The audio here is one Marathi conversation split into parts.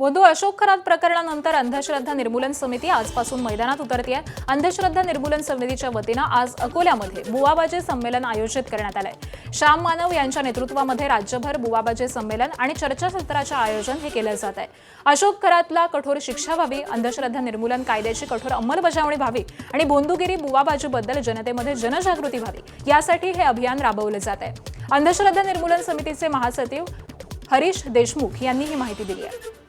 बोधू अशोक खरात प्रकरणानंतर अंधश्रद्धा निर्मूलन समिती आजपासून मैदानात उतरते आहे। अंधश्रद्धा निर्मूलन समितीच्या वतीनं आज अकोल्यामध्ये बुवाबाजी संमेलन आयोजित करण्यात आलंय। श्याम मानव यांच्या नेतृत्वामध्ये राज्यभर बुवाबाजी संमेलन आणि चर्चासत्राचे आयोजन हे केलं जात आहे। अशोक खरातला कठोर शिक्षा व्हावी, अंधश्रद्धा निर्मूलन कायद्याची कठोर अंमलबजावणी व्हावी आणि बोंदुगिरी बुवाबाजीबद्दल जनतेमध्ये जनजागृती व्हावी यासाठी हे अभियान राबवलं जात आहे। अंधश्रद्धा निर्मूलन समितीचे महासचिव हरीश देशमुख यांनी ही माहिती दिली आहे।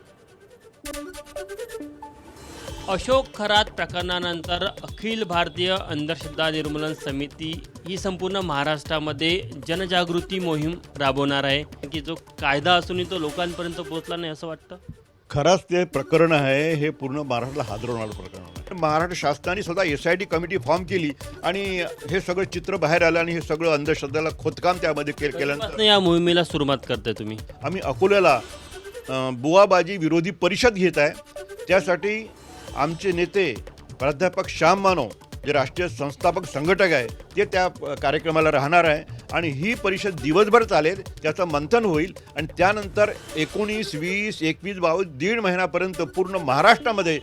अशोक खरात प्रकरणानंतर अखिल भारतीय अंधश्रद्धा निर्मूलन समिती ही संपूर्ण महाराष्ट्रामध्ये जनजागृती मोहीम राबवणार आहे की जो कायदा असूनही तो लोकांपर्यंत पोहोचला नाही असं वाटतं। खरंच ते प्रकरण आहे हे पूर्ण महाराष्ट्राला हादरवणारं प्रकरण आहे। महाराष्ट्र शासनाने स्वतः SIT कमिटी फॉर्म केली आणि हे सगळं चित्र बाहेर आलं आणि हे सगळं अंधश्रद्धेला खोदकाम त्यामध्ये केल्यानंतर या मोहिमेला सुरुवात करताय तुम्ही। आम्ही अकोल्याला बुवाबाजी विरोधी परिषद घेत आहे। त्यासाठी आमचे नेते प्राध्यापक श्याम मानव जे राष्ट्रीय संस्थापक संघटक आहे ते त्या कार्यक्रमाला राहणार आहे आणि ही परिषद दिवसभर चालेल, त्याचं मंथन होईल आणि त्यानंतर 19, 20, 21, 22 दीड महिन्यापर्यंत पूर्ण महाराष्ट्रामध्ये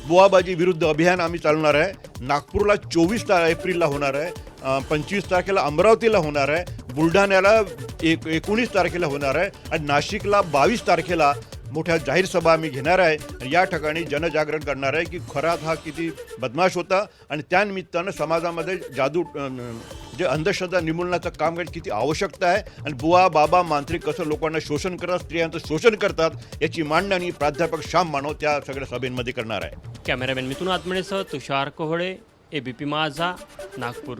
बुवाबाजी विरुद्ध अभियान आम्ही चालवणार आहे। नागपूरला 24 एप्रिलला होणार आहे, 25 तारखेला अमरावतीला होणार आहे, बुलढाण्याला 19 तारखेला होणार आहे आणि नाशिकला 22 तारखेला मोठ्या जाहीर सभा आम्ही घेणार आहे आणि या ठिकाणी जनजागरण करणार आहे की खरात हा किती बदमाश होता आणि त्यानिमित्तानं समाजामध्ये जे अंधश्रद्धा निर्मूलनाचं काम करण्याची किती आवश्यकता आहे आणि बुवा बाबा मांत्रिक कसं लोकांना शोषण करतात, स्त्रियांचं शोषण करतात याची मांडणी प्राध्यापक श्याम मानव त्या सगळ्या सभेमध्ये करणार आहे। कॅमेरामॅन मिथुन आत्मणेसह तुषार कोहळे, ABP माझा, नागपूर।